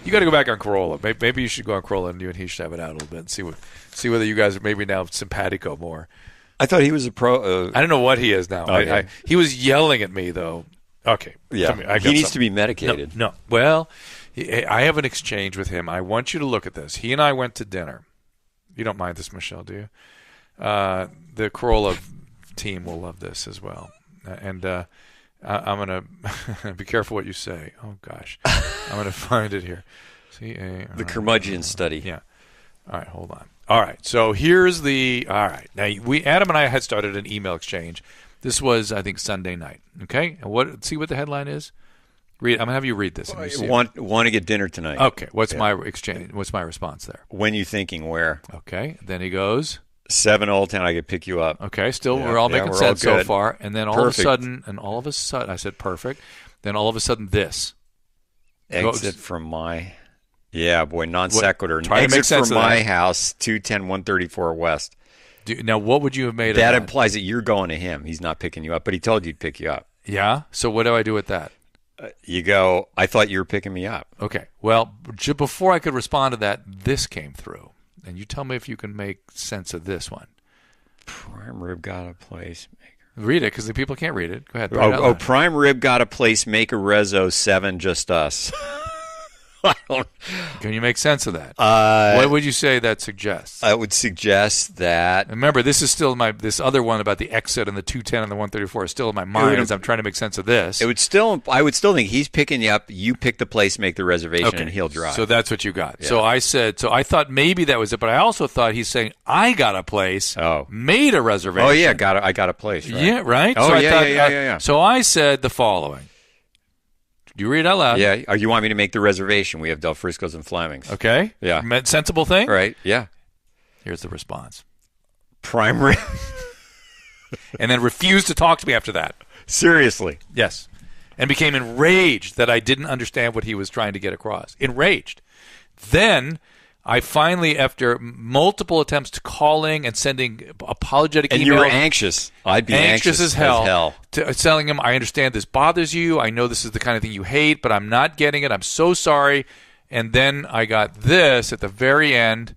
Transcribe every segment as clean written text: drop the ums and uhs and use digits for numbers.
You got to go back on Carolla. Maybe you should go on Carolla, and you and he should have it out a little bit and see whether you guys are maybe now simpatico more. I thought he was a pro. I don't know what he is now. Okay. He was yelling at me though. Okay. Yeah. He needs to be medicated. No. Well, I have an exchange with him. I want you to look at this. He and I went to dinner. You don't mind this, Michelle, do you? The Carolla team will love this as well. And I'm going to be careful what you say. Oh, gosh. I'm going to find it here. The curmudgeon study. Yeah. All right, hold on. All right, so here's the – all right. Now, Adam and I had started an email exchange. This was, I think, Sunday night. Okay? And see what the headline is? I'm going to have you read this. Want to get dinner tonight. Okay. What's my exchange? What's my response there? When you thinking where? Okay. Then he goes 7 Old Town. I could pick you up. Okay. Still, we're all making sense so far. And then all Perfect. of a sudden, I said perfect. Then all of a sudden, this exit from my. Yeah, boy, non sequitur. Try to make sense from my house, 210 134 West. Now, what would you have made of that? That implies that you're going to him. He's not picking you up, but he told you to pick you up. Yeah. So what do I do with that? You go, I thought you were picking me up. Okay. Well, before I could respond to that, this came through. And you tell me if you can make sense of this one. Prime Rib got a place. Read it, because the people can't read it. Go ahead. Prime Rib got a place. Make a Rezzo 7, just us. Can you make sense of that? What would you say that suggests? I would suggest that. Remember, this is still this other one about the exit and the 210 and the 134 is still in my mind as I'm trying to make sense of this. I would still think he's picking you up. You pick the place, make the reservation, and he'll drive. So that's what you got. Yeah. So I thought maybe that was it, but I also thought he's saying I got a place, made a reservation. Oh yeah, I got a place. Right? Yeah, right. Oh so yeah. So I said the following. You read it out loud. Yeah. You want me to make the reservation? We have Del Frisco's and Fleming's. Okay. Yeah. Sensible thing? Right. Yeah. Here's the response. Prime Rib. And then refused to talk to me after that. Seriously. Yes. And became enraged that I didn't understand what he was trying to get across. Enraged. Then I finally, after multiple attempts to calling and sending apologetic emails. And you were anxious. I'd be anxious as hell. Telling him, I understand this bothers you. I know this is the kind of thing you hate, but I'm not getting it. I'm so sorry. And then I got this at the very end.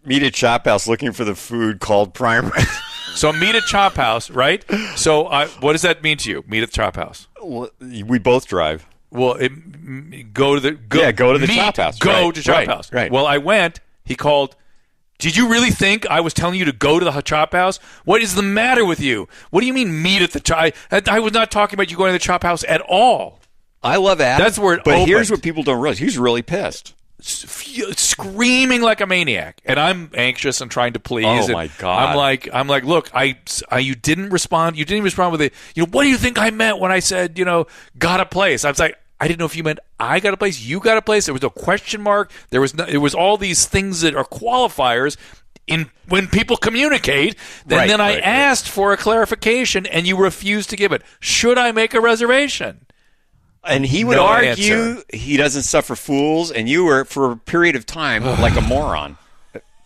Meet at Chop House looking for the food called Prime Rib. So meet at Chop House, right? So what does that mean to you, meet at Chop House? We both drive. Well, go to the Chop House. Go to Chop House. Right. Well, I went. He called. Did you really think I was telling you to go to the Chop House? What is the matter with you? What do you mean meet at the Chop? I was not talking about you going to the Chop House at all. I love Adam. That's where it But opened. Here's what people don't realize. He's really pissed. Screaming like a maniac, and I'm anxious and trying to please. Oh my God! I'm like, look, you didn't respond. You didn't even respond with what do you think I meant when I said, got a place? I was like, I didn't know if you meant I got a place, you got a place. There was a question mark. It was all these things that are qualifiers when people communicate. Then I asked for a clarification, and you refused to give it. Should I make a reservation? And he would argue he doesn't suffer fools, and you were, for a period of time, like a moron.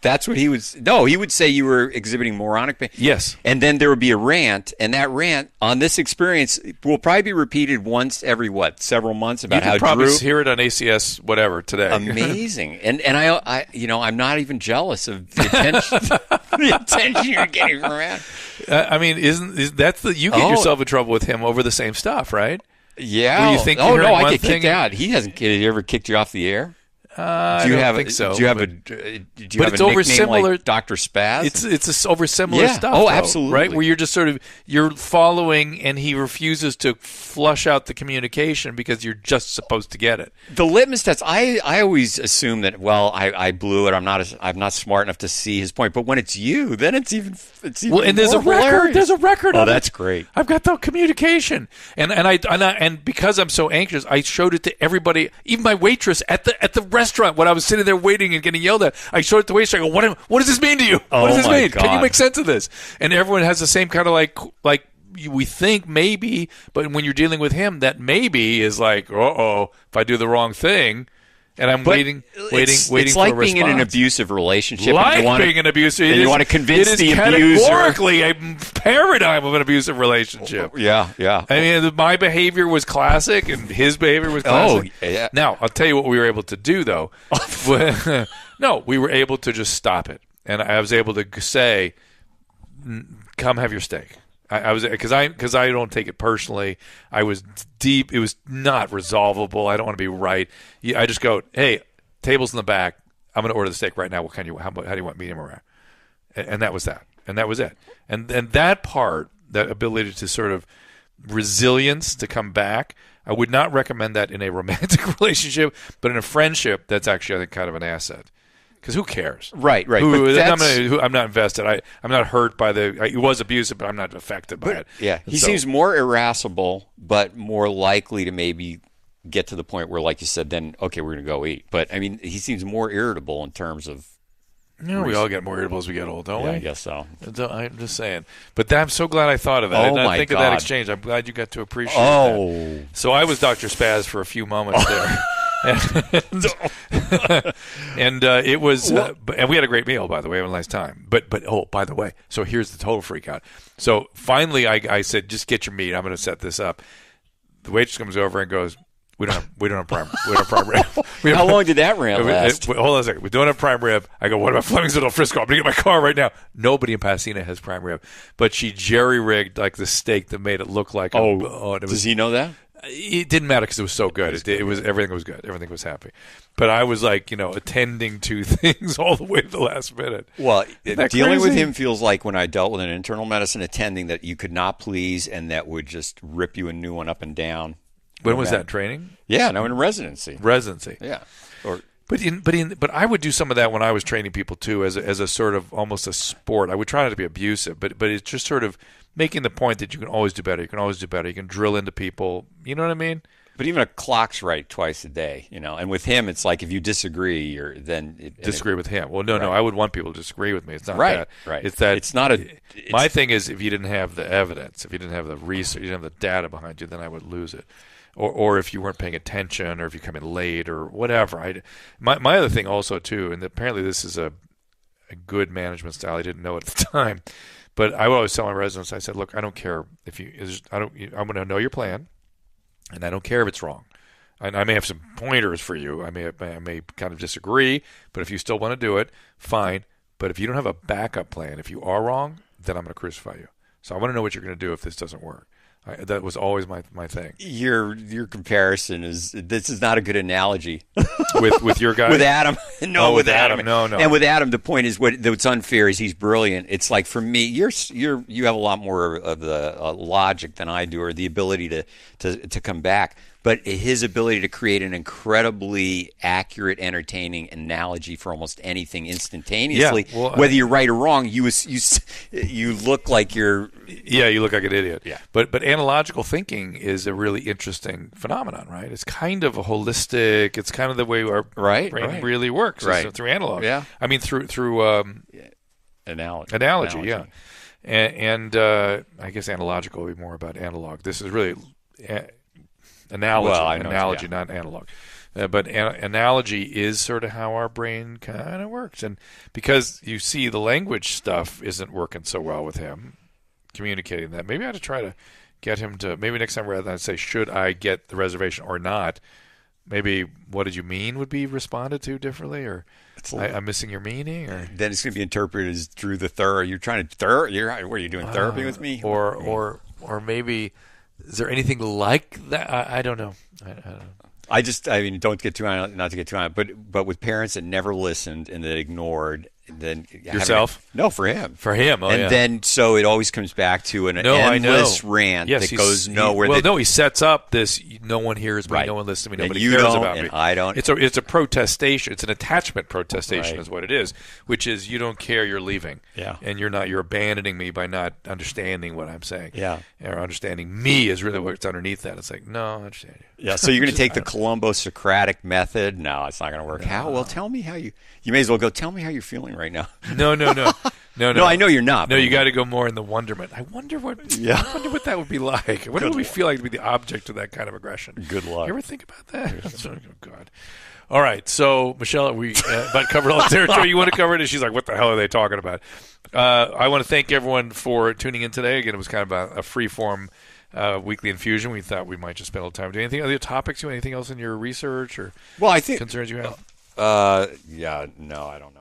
That's what he would – no, he would say you were exhibiting moronic behavior. Yes. And then there would be a rant, and that rant on this experience will probably be repeated once every, several months about how Drew – You can probably hear it on ACS whatever today. Amazing. And I I'm not even jealous of the attention you're getting from Rant. I mean, you get yourself in trouble with him over the same stuff, right? Yeah. Where you think I get kicked out. Has he ever kicked you off the air? I don't think so. Do you have a nickname like Dr. Spaz? It's over similar stuff. Oh, though, absolutely. Right, where you're just you're following, and he refuses to flush out the communication because you're just supposed to get it. The litmus test. I always assume that. Well, I blew it. I'm not smart enough to see his point. But when it's you, then it's even well. And there's a record. Hilarious. There's a record. Oh, that's great. I've got the communication, and because I'm so anxious, I showed it to everybody, even my waitress at the restaurant when I was sitting there waiting and getting yelled at. I showed it to the waitress. I go, what does this mean to you? What does this mean? God. Can you make sense of this? And everyone has the same kind of like we think maybe, but when you're dealing with him, that maybe is like, if I do the wrong thing, And I'm waiting It's for like a being in an response. abusive relationship. Being an abusive. And you want to convince the abuser. It is categorically a paradigm of an abusive relationship. Yeah. I mean, my behavior was classic, and his behavior was classic. Oh, yeah. Now, I'll tell you what we were able to do, though. No, we were able to just stop it. And I was able to say, come have your steak. I was because I don't take it personally. I was deep. It was not resolvable. I don't want to be right. I just go, hey, table's in the back. I'm going to order the steak right now. How do you want, medium or rare? And that was that. And that was it. And that part, that ability to sort of resilience to come back, I would not recommend that in a romantic relationship, but in a friendship, that's actually, I think, kind of an asset. Because who cares? Right. I'm not invested. I'm not hurt by it was abusive, but I'm not affected by it. Yeah. He seems more irascible, but more likely to maybe get to the point where, like you said, then, okay, we're going to go eat. But, I mean, he seems more irritable in terms of... we all get more irritable as we get old, don't we? I guess so. I'm just saying. But I'm so glad I thought of that. I did not think of that exchange. I'm glad you got to appreciate that. So I was Dr. Spaz for a few moments there. and it was, and we had a great meal, by the way. We had a nice time. But by the way, so here's the total freak out. So finally, I said, just get your meat. I'm going to set this up. The waitress comes over and goes, we don't have prime rib. How long did that rant last? Hold on a second. We don't have prime rib. I go, what about Fleming's Little Frisco? I'm going to get my car right now. Nobody in Pasadena has prime rib. But she jerry-rigged like the steak that made it look like does he know that? It didn't matter because it was so good. It was everything was good. Everything was happy. But I was like, attending to things all the way to the last minute. Well, dealing with him feels like when I dealt with an internal medicine attending that you could not please and that would just rip you a new one up and down. When was that, training? Yeah, no, in residency. Yeah. Or But I would do some of that when I was training people too, as a sort of almost a sport. I would try not to be abusive, but it's just sort of making the point that you can always do better. You can always do better. You can drill into people. You know what I mean? But even a clock's right twice a day, And with him, it's like if you disagree, disagree with him. Well, no, I would want people to disagree with me. It's not that. Right. It's that. It's not a. My thing is, if you didn't have the evidence, if you didn't have the research, you didn't have the data behind you, then I would lose it. Or if you weren't paying attention, or if you come in late, or whatever. My other thing also too, and apparently this is a good management style. I didn't know it at the time, but I would always tell my residents. I said, look, I don't care if I'm going to know your plan, and I don't care if it's wrong. I may have some pointers for you. I may kind of disagree, but if you still want to do it, fine. But if you don't have a backup plan, if you are wrong, then I'm going to crucify you. So I want to know what you're going to do if this doesn't work. That was always my thing. Your comparison is not a good analogy. with your guy? With Adam. No, with Adam. No. And with Adam, the point is what's unfair is he's brilliant. It's like for me, you have a lot more of the logic than I do, or the ability to come back. But his ability to create an incredibly accurate, entertaining analogy for almost anything instantaneously, whether you're right or wrong, you look like you're... Yeah, you look like an idiot. Yeah. But analogical thinking is a really interesting phenomenon, right? It's kind of a holistic... It's kind of the way our brain really works. Right. Through analog. Yeah. I mean, through Analogy, yeah. And I guess analogical would be more about analog. This is really... Analogy, not analog. But analogy is sort of how our brain kind of works. And because you see the language stuff isn't working so well with him, communicating that, maybe I ought to try to get him to, maybe next time rather than say, should I get the reservation or not, maybe what did you mean would be responded to differently, or I'm missing your meaning, or then it's going to be interpreted as Drew the Third. You're trying to what are you doing therapy with me, or maybe is there anything like that? I don't know. I don't know. Don't get too on, not to get too on, but with parents that never listened and that ignored, then yourself? No, for him. For him, then so it always comes back to an endless rant that goes nowhere. He sets up this. No one hears me. Right. No one listens to me. Nobody cares about me. I don't. It's a protestation. It's an attachment protestation, is what it is. Which is you don't care. You're leaving. Yeah. And you're abandoning me by not understanding what I'm saying. Yeah. Or understanding me is really what's underneath that. It's like, no, I understand you. Yeah. So you're going to take the Columbo-Socratic method? No, it's not going to work. No. Well, tell me how you may as well go. Tell me how you're feeling right now. No. No, I know you're not. No, you got to go more in the wonderment. I wonder what that would be like. What would we feel like to be the object of that kind of aggression? Good luck. You ever think about that? Oh, God. All right. So, Michelle, we about covered all the territory you want to cover it. And she's like, what the hell are they talking about? I want to thank everyone for tuning in today. Again, it was kind of a free-form weekly infusion. We thought we might just spend a little time doing anything. Other topics? Anything else in your research or I think concerns you have? No, I don't know.